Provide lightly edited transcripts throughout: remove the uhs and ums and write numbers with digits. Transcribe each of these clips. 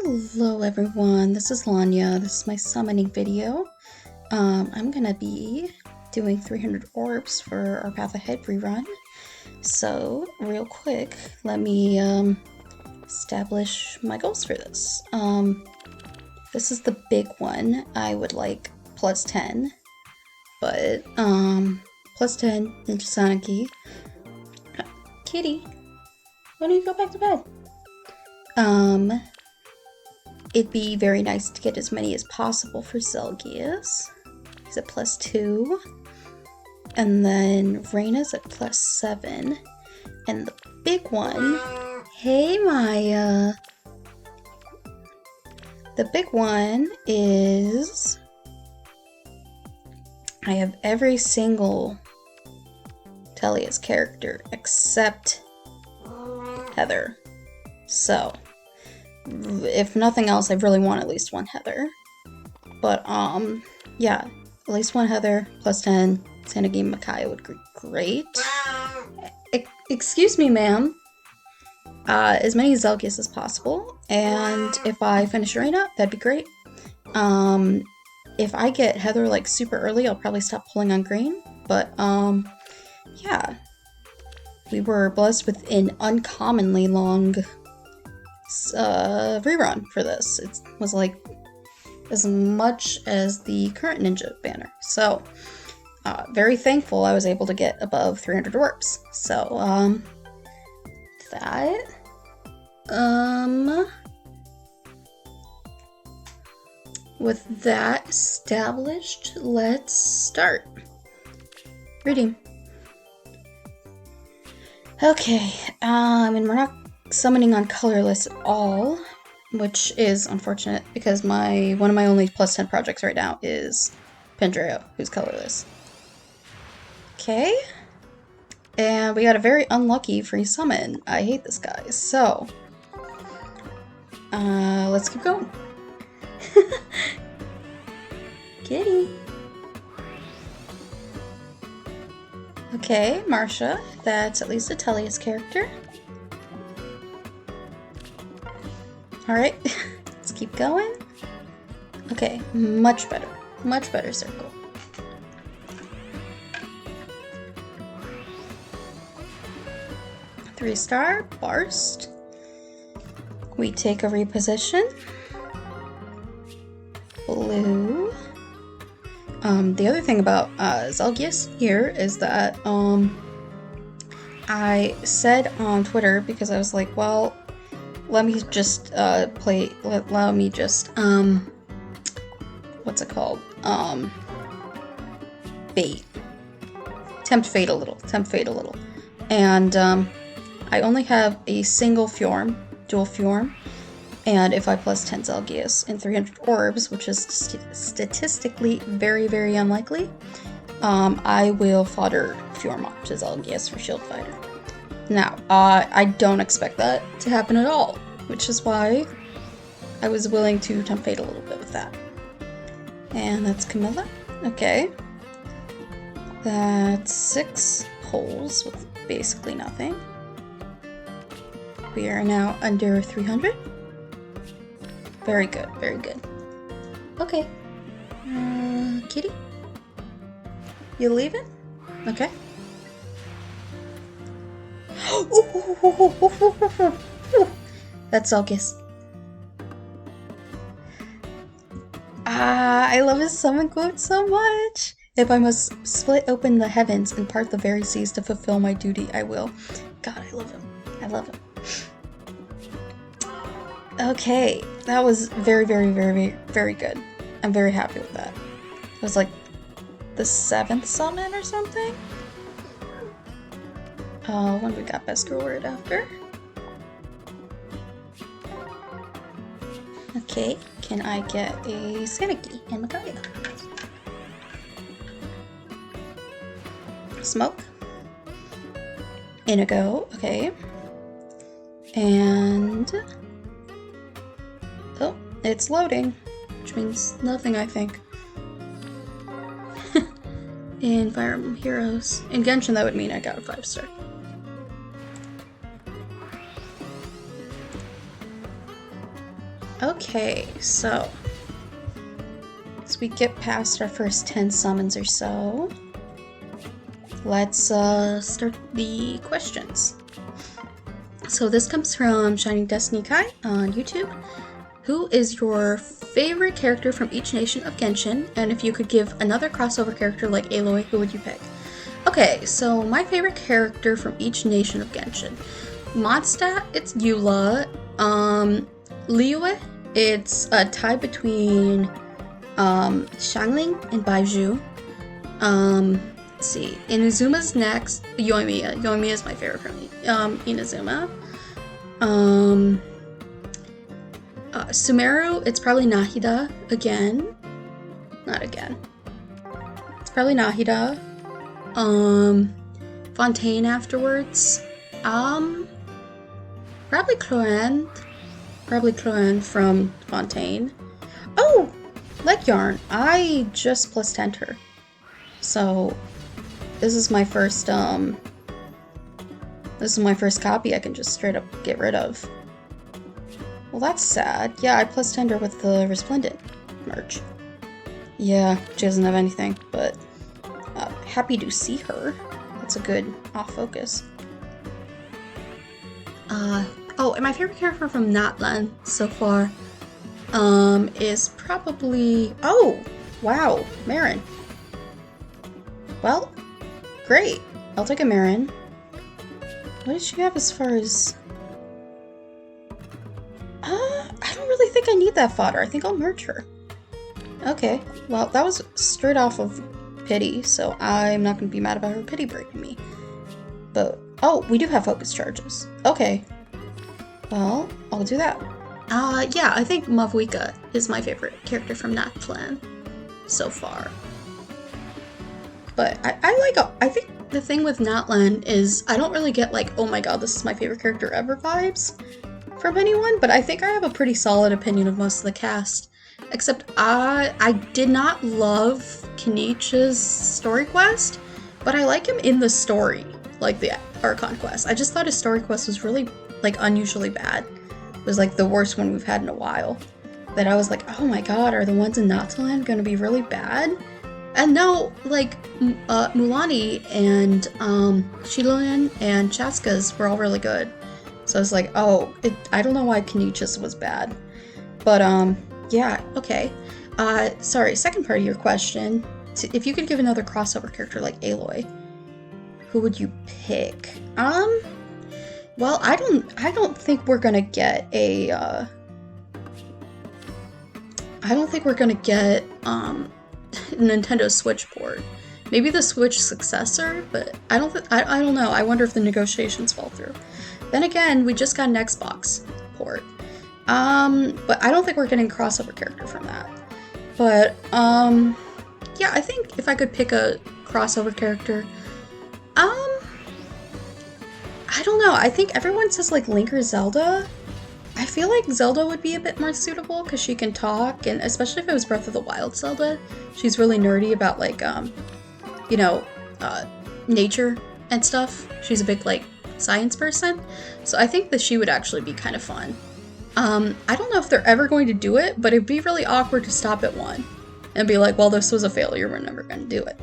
Hello everyone, this is Lanya. This is my summoning video. I'm gonna be doing 300 orbs for our Path Ahead rerun. So, real quick, let me establish my goals for this. This is the big one. I would like plus 10, but plus 10 Duo Sanaki. Kitty, why don't you go back to bed? It'd be very nice to get as many as possible for Zelgius. He's at plus 2. And then Reyna's at plus 7. And the big one, hey Maya! The big one is I have every single Tellia's character except Heather. So, if nothing else, I really want at least one Heather. But, yeah, at least one Heather, plus 10, Sanaki and Micaiah would be great. Excuse me, ma'am. As many Zelgius as possible, and if I finish Reyna, that'd be great. If I get Heather, like, super early, I'll probably stop pulling on green, but, yeah. We were blessed with an uncommonly long rerun for this. It was like as much as the current ninja banner. So very thankful I was able to get above 300 orbs. So with that established, let's start. Reading. Okay, and we're not summoning on colorless at all, which is unfortunate because one of my only plus 10 projects right now is Pendreo, who's colorless. Okay, and we got a very unlucky free summon. I hate this guy. So, let's keep going. Kitty. Okay, Marsha, that's at least a Tellia's character. Alright, let's keep going. Okay, much better circle. Three-star, Barst. We take a reposition. Blue. The other thing about Zelgius here is that I said on Twitter, because I was like, well, let me just what's it called? Tempt fate a little. And I only have a single Fjorm, dual Fjorm, and if I plus 10 Zelgius and 300 orbs, which is statistically very, very unlikely, I will fodder Fjorm off to Zelgius for Shield Fighter. Now, I don't expect that to happen at all, which is why I was willing to tempt fate a little bit with that. And that's Camilla. Okay. That's 6 holes with basically nothing. We are now under 300. Very good, very good. Okay. Kitty? You leaving? Okay. That's Zelgius. I love his summon quote so much. If I must split open the heavens and part the very seas to fulfill my duty, I will. God, I love him. I love him. Okay, that was very, very, very, very good. I'm very happy with that. It was like the 7th summon or something? When we got best reward after. Okay, can I get a Sanaki and Micaiah? Smoke. Inigo, okay. And oh, it's loading, which means nothing, I think. In Fire Emblem Heroes. In Genshin, that would mean I got a 5-star. Okay, so as we get past our first 10 summons or so, let's start the questions. So this comes from Shining Destiny Kai on YouTube. Who is your favorite character from each nation of Genshin? And if you could give another crossover character like Aloy, who would you pick? Okay, so my favorite character from each nation of Genshin. Mondstadt, it's Eula. Liyue, it's a tie between Xiangling and Baizhu. Let's see. Inazuma's next. Yoimiya. Yoimiya is my favorite from Inazuma. Sumeru, it's probably Nahida again. Not again. It's probably Nahida. Fontaine afterwards. Probably Cloanne. Probably Cloanne from Fontaine. Oh! Leg Yarn. I just plus 10'd her. So this is my first copy I can just straight up get rid of. Well, that's sad. Yeah, I plus 10'd her with the Resplendent merch. Yeah, she doesn't have anything, but happy to see her. That's a good off focus. Oh, and my favorite character from Natlan so far is probably... Oh! Wow, Marin. Well, great. I'll take a Marin. What did she have as far as... I don't really think I need that fodder. I think I'll merge her. Okay, well, that was straight off of pity, so I'm not going to be mad about her pity breaking me. But, oh, we do have focus charges. Okay. Well, I'll do that. Yeah, I think Mavwika is my favorite character from Natlan so far. But I think the thing with Natlan is I don't really get like, oh my god, this is my favorite character ever vibes from anyone, but I think I have a pretty solid opinion of most of the cast. Except I did not love Kenichi's story quest, but I like him in the story, like the Archon quest. I just thought his story quest was really like unusually bad. It was like the worst one we've had in a while. That I was like, oh my god, are the ones in Natlan gonna be really bad? And no, like, Mulani and Shiloan and Chaska's were all really good. So I was like, oh, I don't know why Kenichi's was bad. But, yeah, okay. Sorry, second part of your question. If you could give another crossover character like Aloy, who would you pick? Well, I don't think we're gonna get a, I don't think we're gonna get, Nintendo Switch port. Maybe the Switch successor, but I don't know. I wonder if the negotiations fall through. Then again, we just got an Xbox port. But I don't think we're getting a crossover character from that. But, yeah, I think if I could pick a crossover character, I don't know. I think everyone says, like, Link or Zelda. I feel like Zelda would be a bit more suitable because she can talk, and especially if it was Breath of the Wild Zelda. She's really nerdy about, like, you know, nature and stuff. She's a big, like, science person. So I think that she would actually be kind of fun. I don't know if they're ever going to do it, but it'd be really awkward to stop at one and be like, well, this was a failure, we're never going to do it.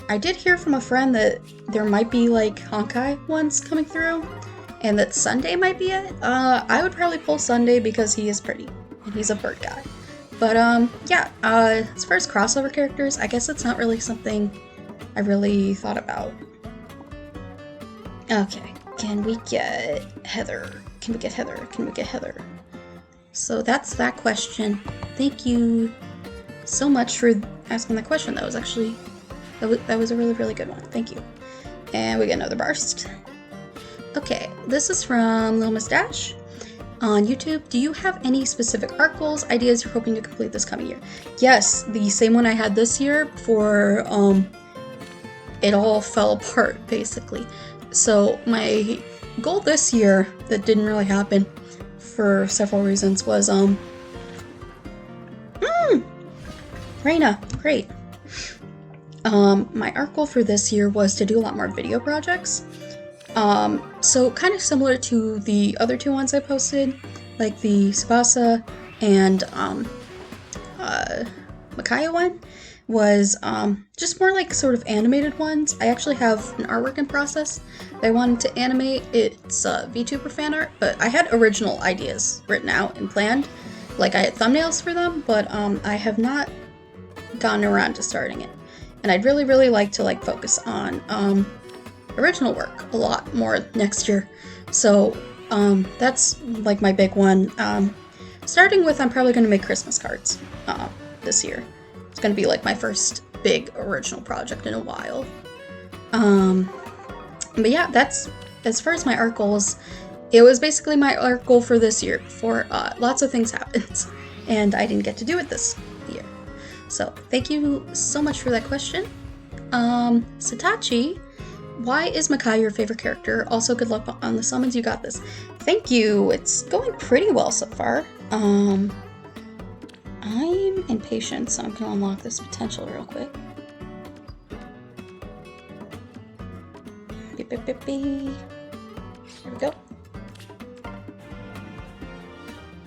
I did hear from a friend that there might be, like, Honkai ones coming through, and that Sunday might be it. I would probably pull Sunday because he is pretty, and he's a bird guy. But, yeah, as far as crossover characters, I guess it's not really something I really thought about. Okay, can we get Heather? Can we get Heather? Can we get Heather? So that's that question. Thank you so much for asking that question. That was actually, that was a really, really good one. Thank you. And we get another burst. Okay, this is from Lil Mustache on YouTube. Do you have any specific art goals, ideas you're hoping to complete this coming year? Yes, the same one I had this year before it all fell apart, basically. So my goal this year that didn't really happen for several reasons was Reina, great. My art goal for this year was to do a lot more video projects. So kind of similar to the other two ones I posted, Like the Tsubasa and Micaiah one was just more like sort of animated ones. I actually have an artwork in process that I wanted to animate. It's VTuber fan art, but I had original ideas written out and planned. Like I had thumbnails for them, but I have not gotten around to starting it. And I'd really, really like to like focus on original work a lot more next year. So that's like my big one. Starting with, I'm probably going to make Christmas cards this year. It's going to be like my first big original project in a while. But yeah, that's as far as my art goals. It was basically my art goal for this year before lots of things happened, and I didn't get to do it this year. So thank you so much for that question. Satachi, why is Micaiah your favorite character? Also, good luck on the summons. You got this. Thank you. It's going pretty well so far. I'm impatient, so I'm gonna unlock this potential real quick. Beep, beep, beep, beep. There we go.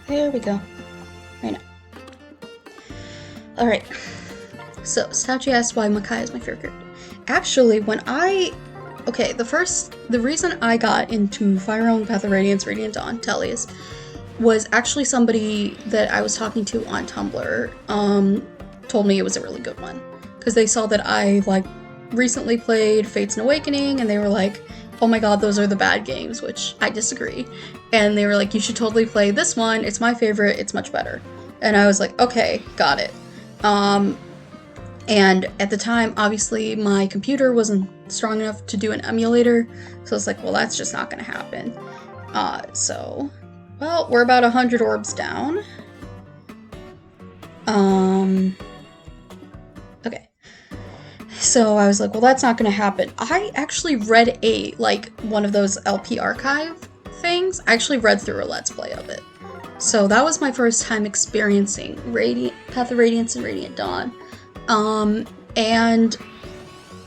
There we go. Right now. Alright. So, Satachi asked why Micaiah is my favorite character. Actually, the reason I got into Fire Emblem Path of Radiance, Radiant Dawn, Tellius, was actually somebody that I was talking to on Tumblr, told me it was a really good one. Because they saw that I, like, recently played Fates and Awakening, and they were like, oh my god, those are the bad games, which I disagree. And they were like, you should totally play this one, it's my favorite, it's much better. And I was like, okay, got it. And at the time, obviously, my computer wasn't strong enough to do an emulator, so I was like, well, that's just not gonna happen. Well, we're about 100 orbs down. Okay. So I was like, well, that's not gonna happen. I actually read one of those LP archive things. I actually read through a Let's Play of it. So that was my first time experiencing Path of Radiance and Radiant Dawn.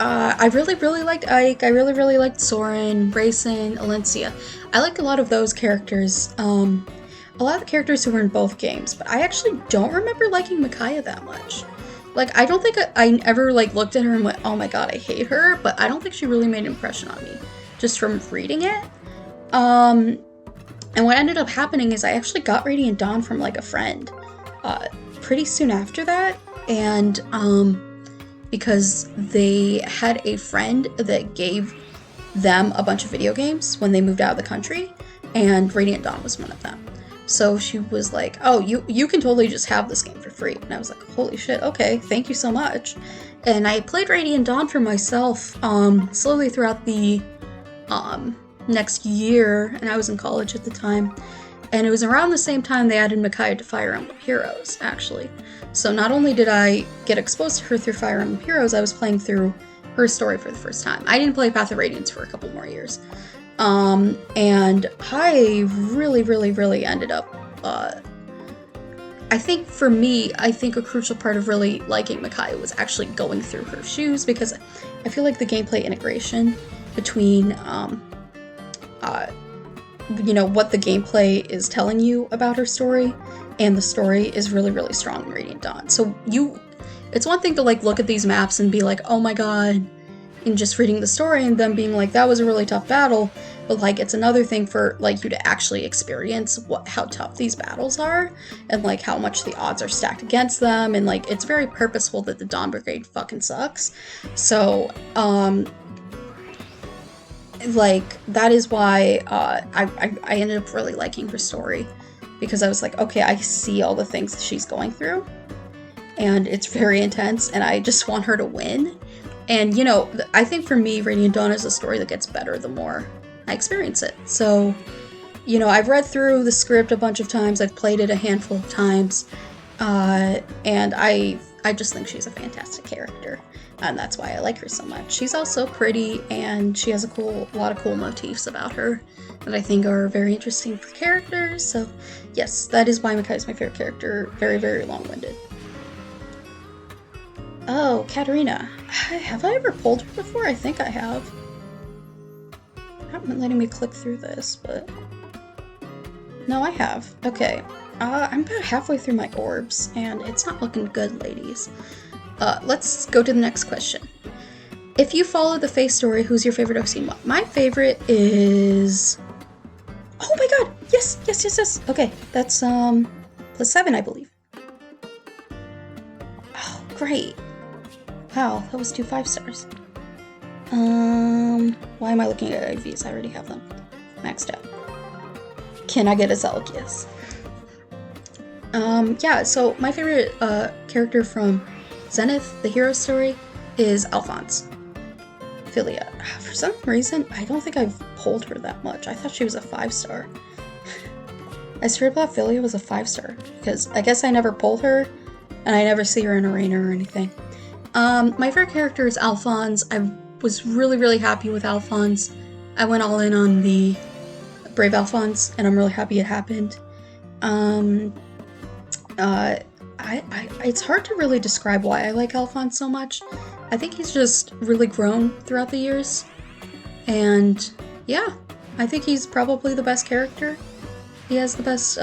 I really, really liked Ike. I really, really liked Soren, Rayson, Alencia. I liked a lot of those characters. A lot of the characters who were in both games, but I actually don't remember liking Micaiah that much. Like, I don't think I ever, like, looked at her and went, oh my god, I hate her, but I don't think she really made an impression on me, just from reading it. And what ended up happening is I actually got Radiant Dawn from, like, a friend, pretty soon after that, and, because they had a friend that gave them a bunch of video games when they moved out of the country, and Radiant Dawn was one of them. So she was like, oh, you can totally just have this game for free. And I was like, holy shit, okay, thank you so much. And I played Radiant Dawn for myself slowly throughout the next year, and I was in college at the time. And it was around the same time they added Micaiah to Fire Emblem Heroes, actually. So not only did I get exposed to her through Fire Emblem Heroes, I was playing through her story for the first time. I didn't play Path of Radiance for a couple more years. And I really, really, really ended up, I think for me, I think a crucial part of really liking Micaiah was actually going through her shoes, because I feel like the gameplay integration between, you know, what the gameplay is telling you about her story and the story is really, really strong in Radiant Dawn. So it's one thing to like look at these maps and be like, oh my god, and just reading the story and them being like, that was a really tough battle, but like it's another thing for like you to actually experience how tough these battles are and like how much the odds are stacked against them, and like it's very purposeful that the Dawn Brigade fucking sucks. So like that is why I ended up really liking her story, because I was like, okay, I see all the things that she's going through and it's very intense and I just want her to win. And, you know, I think for me, Radiant Dawn is a story that gets better the more I experience it. So, you know, I've read through the script a bunch of times, I've played it a handful of times, and I just think she's a fantastic character, and that's why I like her so much. She's also pretty, and she has a lot of cool motifs about her that I think are very interesting for characters, so yes, that is why Micaiah is my favorite character. Very, very long-winded. Oh, Katarina. Have I ever pulled her before? I think I have. Not letting me click through this, but... No, I have. Okay. I'm about halfway through my orbs, and it's not looking good, ladies. Let's go to the next question. If you follow the Faye story, who's your favorite OC mod? My favorite is... Oh my god! Yes! Yes, yes, yes! Okay, that's, +7, I believe. Oh, great. Wow, that was 2 5-stars. Why am I looking at IVs? I already have them maxed out. Can I get a Zelgius? Yeah, so my favorite, character from Zenith, the hero story, is Alphonse. Philia. For some reason, I don't think I've pulled her that much. I thought she was a 5-star. I swear thought Philia was a 5-star, because I guess I never pull her, and I never see her in arena or anything. My favorite character is Alphonse. I was really, really happy with Alphonse. I went all in on the Brave Alphonse, and I'm really happy it happened. It's hard to really describe why I like Alphonse so much. I think he's just really grown throughout the years. And yeah, I think he's probably the best character. He has the best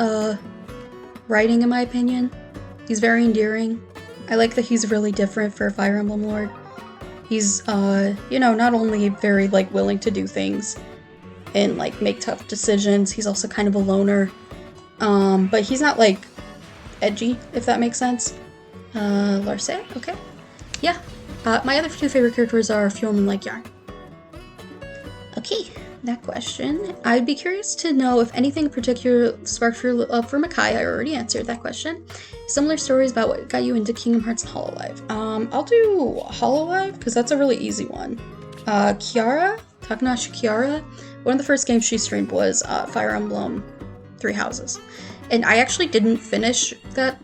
writing in my opinion. He's very endearing. I like that he's really different for a Fire Emblem Lord. He's, you know, not only very, like, willing to do things and, like, make tough decisions, he's also kind of a loner. But he's not, like, edgy, if that makes sense. Larse? Okay. Yeah. My other 2 favorite characters are Fjorm and Yarn. Okay, that question. I'd be curious to know if anything in particular sparked your love for Micaiah. I already answered that question. Similar stories about what got you into Kingdom Hearts and Hololive. I'll do Hololive, because that's a really easy one. Kiara? Takanashi Kiara? One of the first games she streamed was Fire Emblem 3 Houses. And I actually didn't finish that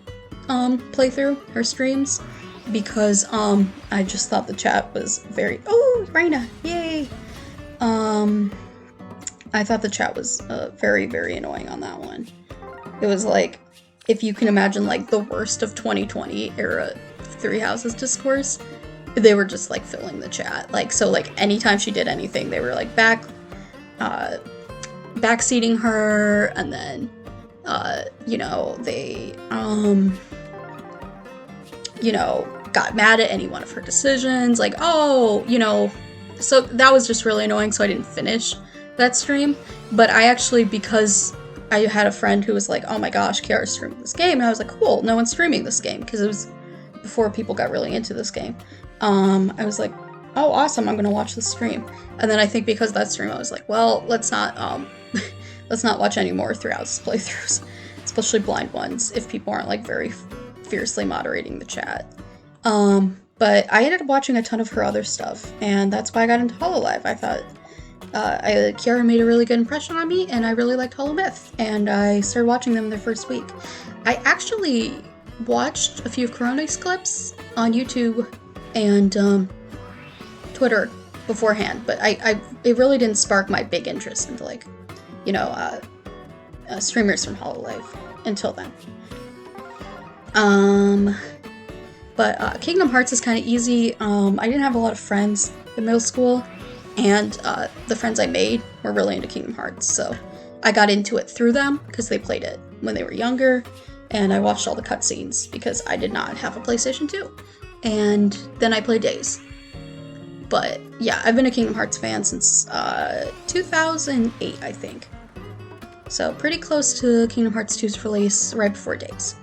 playthrough, her streams, because I just thought the chat was very... Oh, Reina! Yay! I thought the chat was very, very annoying on that one. It was like, if you can imagine like the worst of 2020 era 3 Houses discourse, they were just like filling the chat. Like, so like anytime she did anything, they were like backseating her, and then you know, they you know, got mad at any one of her decisions, like, oh, you know. So that was just really annoying, so I didn't finish that stream. But I actually, because I had a friend who was like, oh my gosh, Kiara's streaming this game, and I was like, cool, no one's streaming this game, because it was before people got really into this game. I was like, oh awesome, I'm gonna watch the stream. And then I think because of that stream, I was like, well, let's not watch any more 3 Houses playthroughs, especially blind ones, if people aren't like very fiercely moderating the chat. But I ended up watching a ton of her other stuff, and that's why I got into Hololive. I thought Kiara made a really good impression on me, and I really liked Hollow Myth, and I started watching them their first week. I actually watched a few of Corona's clips on YouTube and Twitter beforehand, but it really didn't spark my big interest into, like, you know, streamers from Hololive until then. But Kingdom Hearts is kind of easy. I didn't have a lot of friends in middle school, and the friends I made were really into Kingdom Hearts, so I got into it through them because they played it when they were younger, and I watched all the cutscenes because I did not have a PlayStation 2. And then I played Days. But yeah, I've been a Kingdom Hearts fan since 2008, I think. So pretty close to Kingdom Hearts 2's release, right before Days.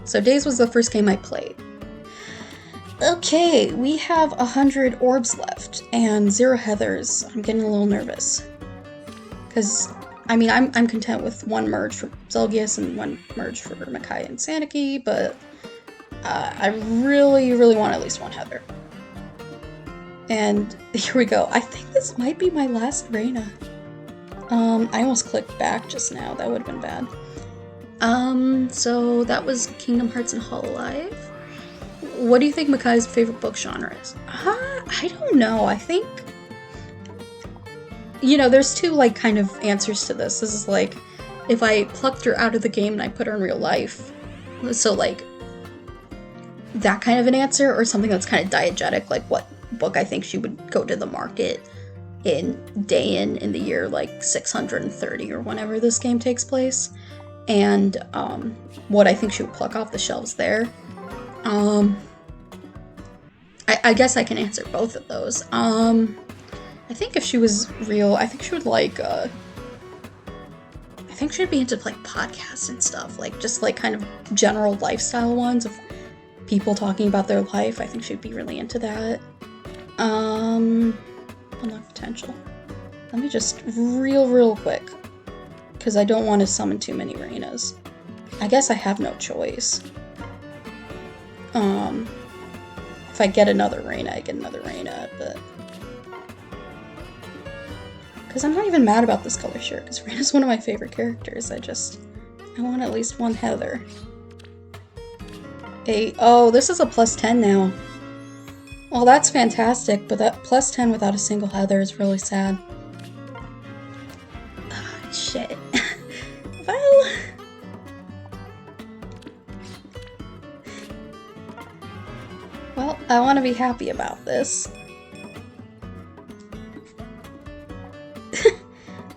So Days was the first game I played. Okay, we have 100 orbs left and 0 Heathers. I'm getting a little nervous. Because, I mean, I'm content with 1 merge for Zelgius and 1 merge for Micaiah and Sanaki, but I really, really want at least 1 Heather. And here we go. I think this might be my last Reina. I almost clicked back just now. That would have been bad. So that was Kingdom Hearts and Hololive. What do you think Micaiah's favorite book genre is? I don't know. I think, you know, there's 2, like, kind of answers to this. This is, like, if I plucked her out of the game and I put her in real life. So, like, that kind of an answer, or something that's kind of diegetic, like what book I think she would go to the market in the year, like, 630 or whenever this game takes place. and what I think she would pluck off the shelves there. I guess I can answer both of those. I think if she was real, I think she would like, I think she'd be into like podcasts and stuff, like just like kind of general lifestyle ones of people talking about their life. I think she'd be really into that. Unlock potential. Let me just real quick, because I don't want to summon too many Reinas. I guess I have no choice. If I get another Reina, I get another Reina, but... Because I'm not even mad about this color shirt, because Reina's one of my favorite characters. I want at least one Heather. Oh, this is a +10 now. Well, that's fantastic, but that +10 without a single Heather is really sad. Ah, shit. Well... Well, I want to be happy about this.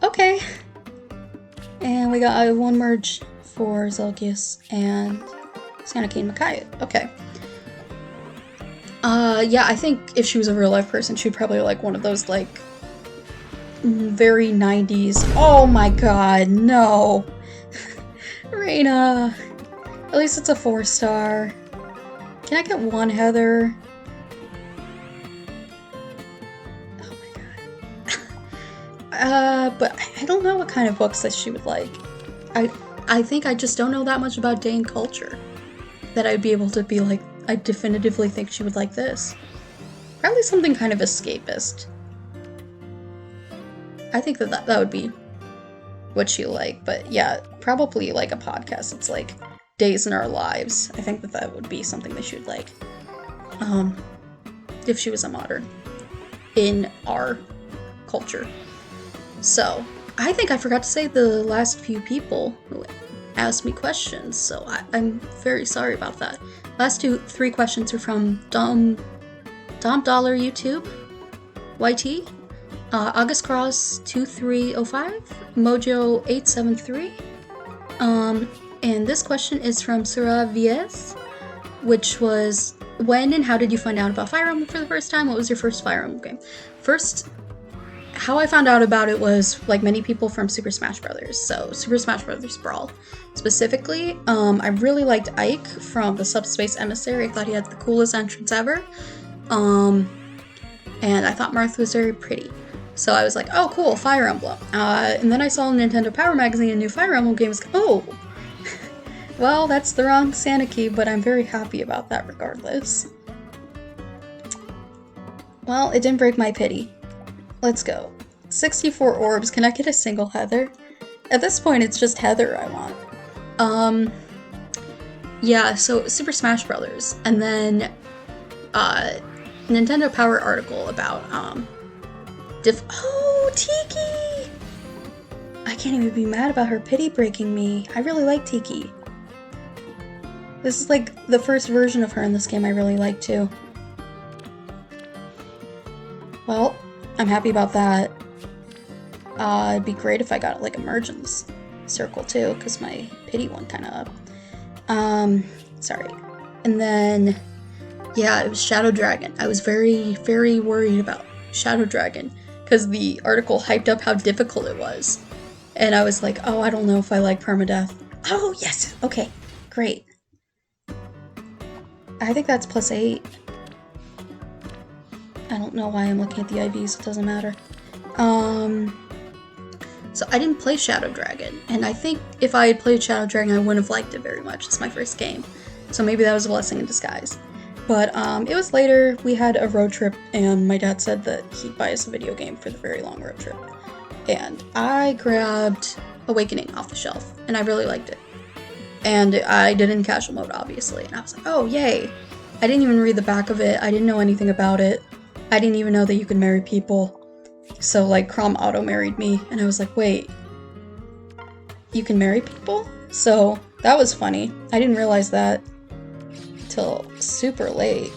Okay. And we got one merge for Zelgius and Sanaki and Micaiah. Okay. Yeah, I think if she was a real life person, she'd probably like one of those like very 90s. Oh my god, no. Reina. At least it's a 4-star. Can I get one Heather? Oh my god. But I don't know what kind of books that she would like. I think I just don't know that much about Dane culture that I'd be able to be like, I definitively think she would like this. Probably something kind of escapist. I think that would be what she like, but yeah, probably like a podcast. It's like Days in Our Lives. I think that would be something that she would like. If she was a modern in our culture. So, I think I forgot to say the last few people who asked me questions, so I'm very sorry about that. Last 3 questions are from Dom Dollar YouTube, YT, August Cross 2305, Mojo 873. And this question is from Surah Vies, which was, when and how did you find out about Fire Emblem for the first time? What was your first Fire Emblem game? First, how I found out about it was, like many people, from Super Smash Bros. So, Super Smash Bros. Brawl. Specifically, I really liked Ike from the Subspace Emissary. I thought he had the coolest entrance ever. And I thought Marth was very pretty. So I was like, oh cool, Fire Emblem. And then I saw in Nintendo Power Magazine a new Fire Emblem game. Oh! Well, that's the wrong Sanaki, but I'm very happy about that regardless. Well, it didn't break my pity. Let's go. 64 orbs. Can I get a single Heather? At this point, it's just Heather I want. Yeah, so Super Smash Brothers, and then Nintendo Power article about oh, Tiki! I can't even be mad about her pity breaking me. I really like Tiki. This is like the first version of her in this game I really like too. Well, I'm happy about that. It'd be great if I got like Emergence Circle too, because my pity one kind of up. Sorry. And then, yeah, it was Shadow Dragon. I was very, very worried about Shadow Dragon, because the article hyped up how difficult it was. And I was like, oh, I don't know if I like permadeath. Oh, yes! Okay, great. I think that's +8. I don't know why I'm looking at the IVs, it doesn't matter. So I didn't play Shadow Dragon, and I think if I had played Shadow Dragon, I wouldn't have liked it very much. It's my first game, so maybe that was a blessing in disguise. But it was later, we had a road trip, and my dad said that he'd buy us a video game for the very long road trip. And I grabbed Awakening off the shelf, and I really liked it. And I did it in casual mode, obviously, and I was like, oh, yay! I didn't even read the back of it, I didn't know anything about it. I didn't even know that you could marry people. So, like, Crom auto-married me, and I was like, wait, you can marry people? So, that was funny. I didn't realize that till super late.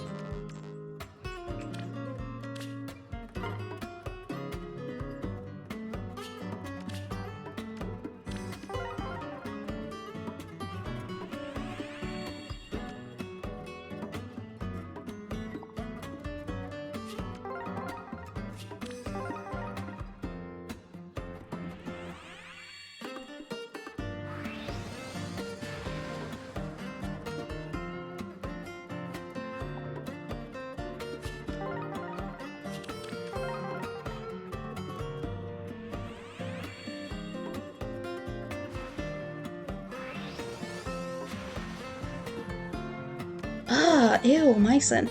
Ew, Mycin.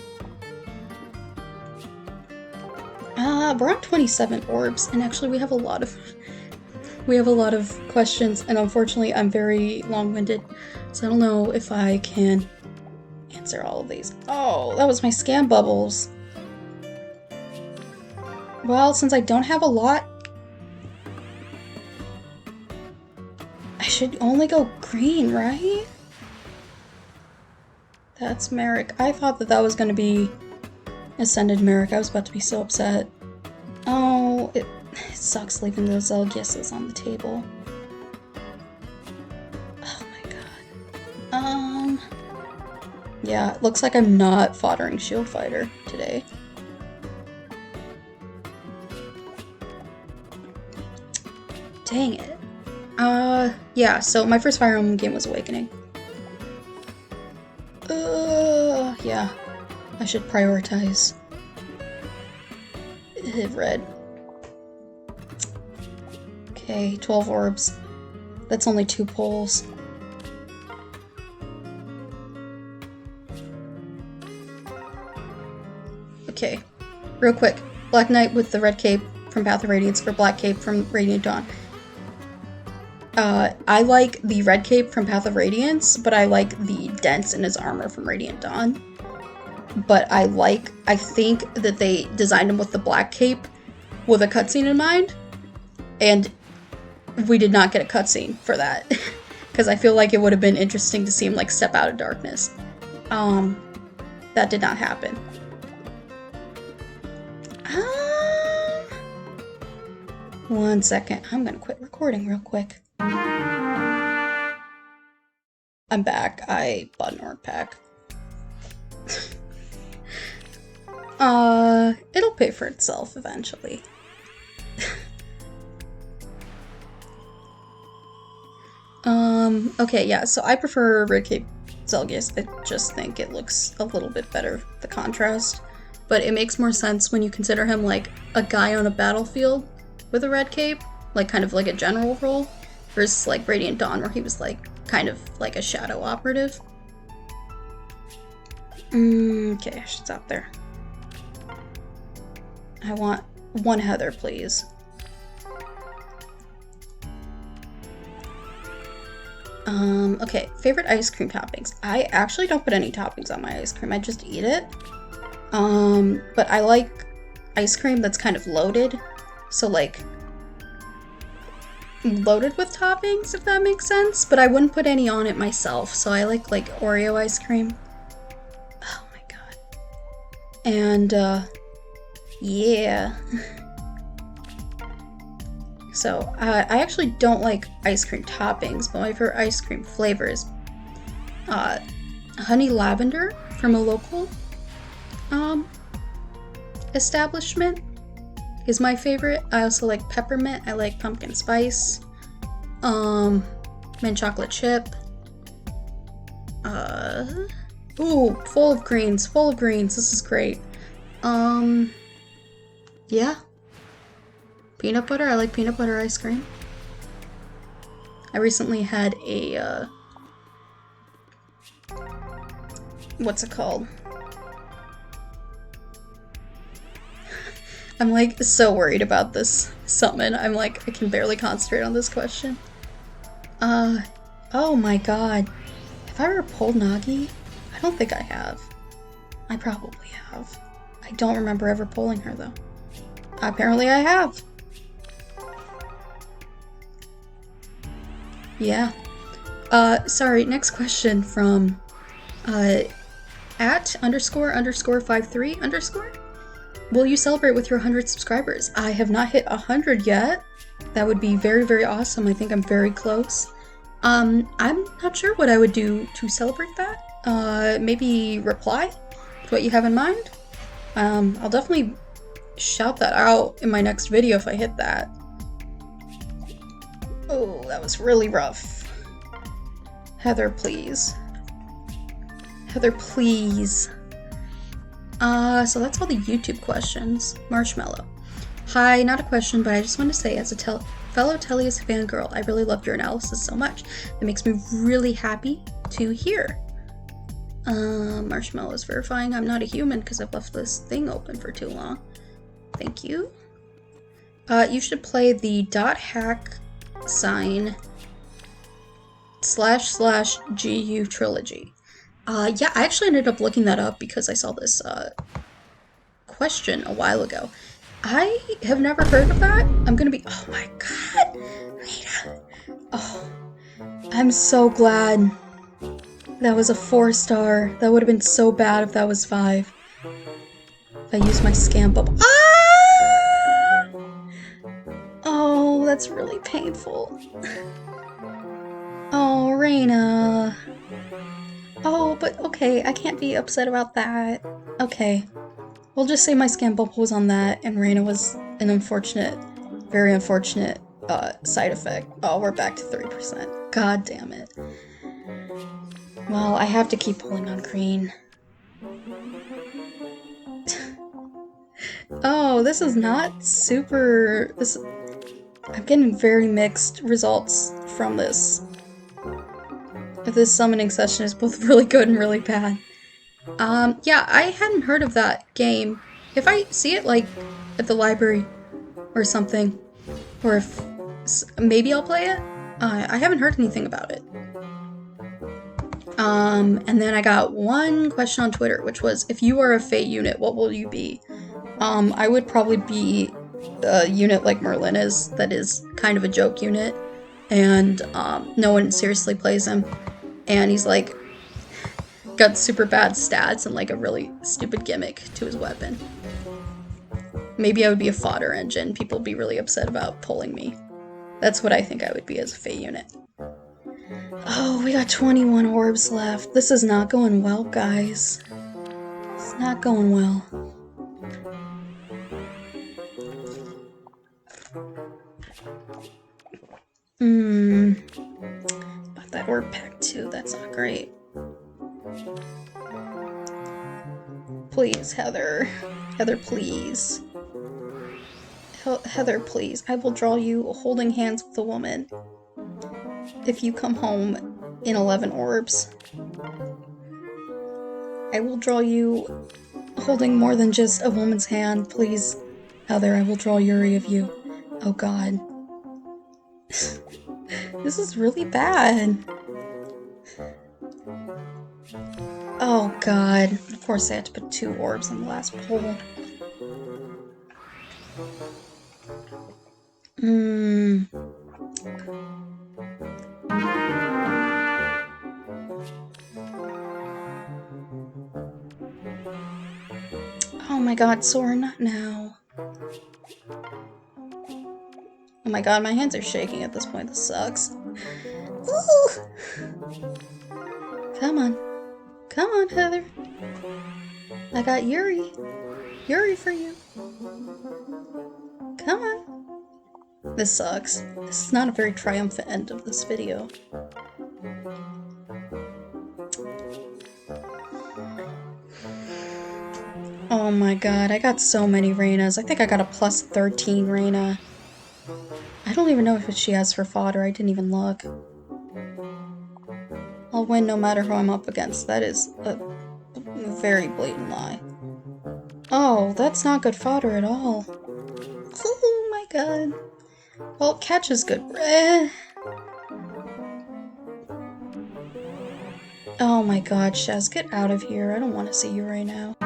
We're on 27 orbs, and actually we have a lot of questions, and unfortunately I'm very long-winded, so I don't know if I can answer all of these. Oh, that was my scam bubbles. Well, since I don't have a lot, I should only go green, right? That's Merrick. I thought that was gonna be Ascended Merrick. I was about to be so upset. Oh, it sucks leaving those Zelgiuses on the table. Oh my god. Yeah, it looks like I'm not foddering Shield Fighter today. Dang it. Yeah, so my first Fire Emblem game was Awakening. Yeah. I should prioritize red. Okay, 12 orbs. That's only 2 pulls. Okay, real quick. Black Knight with the red cape from Path of Radiance or black cape from Radiant Dawn. I like the red cape from Path of Radiance, but I like the dents in his armor from Radiant Dawn. But I think that they designed him with the black cape with a cutscene in mind, and we did not get a cutscene for that, because I feel like it would have been interesting to see him like step out of darkness. That did not happen. One second, I'm gonna quit recording real quick. I'm back. I bought an orc pack. It'll pay for itself eventually. Okay, yeah, so I prefer Red Cape Zelgius. I just think it looks a little bit better, the contrast. But it makes more sense when you consider him like a guy on a battlefield with a red cape, like kind of like a general role, versus like Radiant Dawn where he was like kind of like a shadow operative. Okay, I should stop there. I want 1 Heather, please. Okay, favorite ice cream toppings. I actually don't put any toppings on my ice cream, I just eat it. But I like ice cream that's kind of loaded. So like, loaded with toppings, if that makes sense. But I wouldn't put any on it myself, so I like Oreo ice cream. Oh my god. And, yeah. So, I actually don't like ice cream toppings, but my favorite ice cream flavor is honey lavender from a local establishment is my favorite. I also like peppermint. I like pumpkin spice, mint chocolate chip. Ooh, full of greens. This is great. Yeah. Peanut butter. I like peanut butter ice cream. I recently had a, what's it called? I'm like so worried about this summon. I'm like, I can barely concentrate on this question. Oh my god. Have I ever pulled Nagi? I don't think I have. I probably have. I don't remember ever pulling her though. Apparently I have. Yeah. Sorry, next question from, at __53_. Will you celebrate with your 100 subscribers? I have not hit 100 yet. That would be very, very awesome. I think I'm very close. I'm not sure what I would do to celebrate that. Maybe reply to what you have in mind. I'll definitely shout that out in my next video if I hit that. Oh, that was really rough. Heather, please. Heather, please. So that's all the YouTube questions. Marshmallow. Hi, not a question, but I just want to say, as a fellow Tellius fangirl, I really loved your analysis so much. It makes me really happy to hear. Marshmallow is verifying I'm not a human because I've left this thing open for too long. Thank you. You should play the .hack sign / GU trilogy. Yeah, I actually ended up looking that up because I saw this, question a while ago. I have never heard of that. I'm gonna be- oh my god! Rita! Oh, I'm so glad that was a 4-star. That would have been so bad if that was 5. If I used my scam bubble. Ah! Oh, that's really painful. Oh, Reina. Oh, but okay, I can't be upset about that. Okay. We'll just say my scam bubble was on that, and Reina was an unfortunate, very unfortunate, side effect. Oh, we're back to 3%. God damn it. Well, I have to keep pulling on green. Oh, this is not super... I'm getting very mixed results from this. If this summoning session is both really good and really bad. Yeah, I hadn't heard of that game. If I see it, like, at the library or something, or if maybe I'll play it. I haven't heard anything about it. And then I got one question on Twitter, which was, if you are a Fate unit, what will you be? I would probably be a unit like Merlin is, that is kind of a joke unit, and no one seriously plays him, and he's like, got super bad stats and like a really stupid gimmick to his weapon. Maybe I would be a fodder engine. People would be really upset about pulling me. That's what I think I would be as a Fate unit. Oh, we got 21 orbs left. This is not going well, guys. It's not going well. But that orb pack too, that's not great. Please, Heather. Heather, please. Heather, please. I will draw you holding hands with a woman. If you come home in 11 orbs. I will draw you holding more than just a woman's hand. Please, Heather, I will draw Yuri of you. Oh god. This is really bad. Oh god. Of course I had to put 2 orbs on the last pull. Oh my god, Sora, not now. Oh my god, my hands are shaking at this point. This sucks. Ooh. Come on. Come on, Heather. I got Yuri. Yuri for you. Come on. This sucks. This is not a very triumphant end of this video. Oh my god, I got so many Reinas. I think I got a plus 13 Reina. I don't even know if she has for fodder. I didn't even look. I'll win no matter who I'm up against. That is a very blatant lie. Oh, that's not good fodder at all. Oh my god. Well, catch is good. Oh my god, Shaz, get out of here. I don't want to see you right now.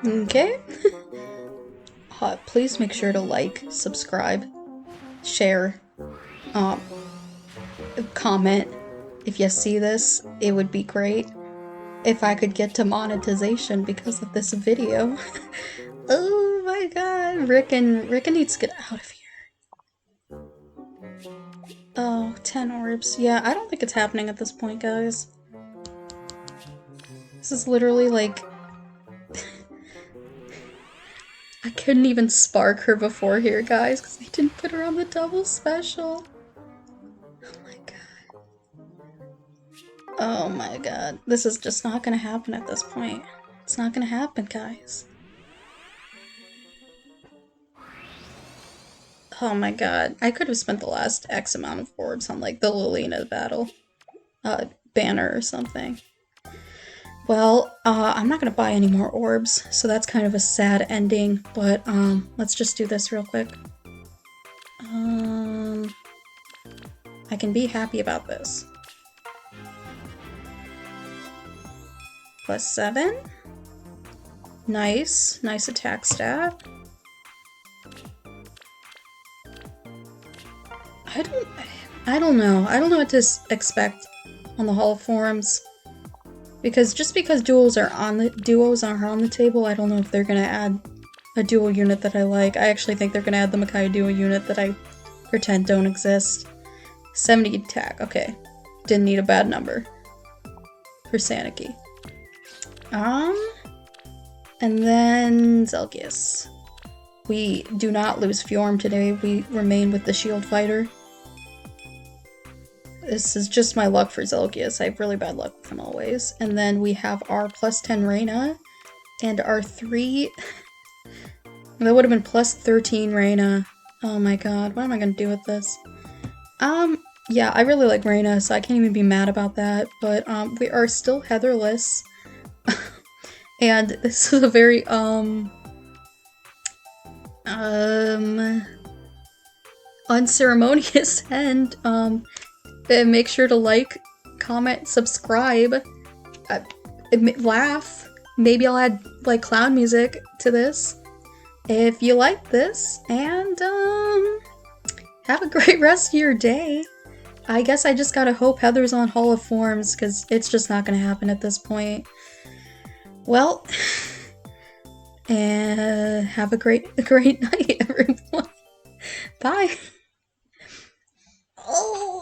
Okay. Please make sure to like, subscribe, share, comment. If you see this, it would be great if I could get to monetization because of this video. Oh my god, Rickon needs to get out of here. Oh, 10 orbs. Yeah, I don't think it's happening at this point, guys. This is literally like... I couldn't even spark her before here, guys, because I didn't put her on the double special. Oh my god. Oh my god. This is just not gonna happen at this point. It's not gonna happen, guys. Oh my god. I could have spent the last X amount of orbs on, like, the Lilina battle banner or something. Well, I'm not gonna buy any more orbs, so that's kind of a sad ending, but let's just do this real quick. I can be happy about this. +7. Nice. Nice attack stat. I don't know. I don't know what to expect on the Hall of Forms. Because just because duos are on the table, I don't know if they're gonna add a duo unit that I like. I actually think they're gonna add the Micaiah duo unit that I pretend don't exist. 70 attack, okay. Didn't need a bad number for Sanaki. And then Zelgius. We do not lose Fjorm today, we remain with the shield fighter. This is just my luck for Zelgius. I have really bad luck with him always. And then we have our +10 Reyna and our 3... That would have been +13 Reyna. Oh my god, what am I gonna do with this? Yeah, I really like Reyna, so I can't even be mad about that, but we are still Heatherless. And this is a very unceremonious end. And make sure to like, comment, subscribe, laugh. Maybe I'll add like clown music to this if you like this, and have a great rest of your day. I guess I just gotta hope Heather's on Hall of Forms, because it's just not gonna happen at this point. Well, and have a great night, everyone. Bye. Oh.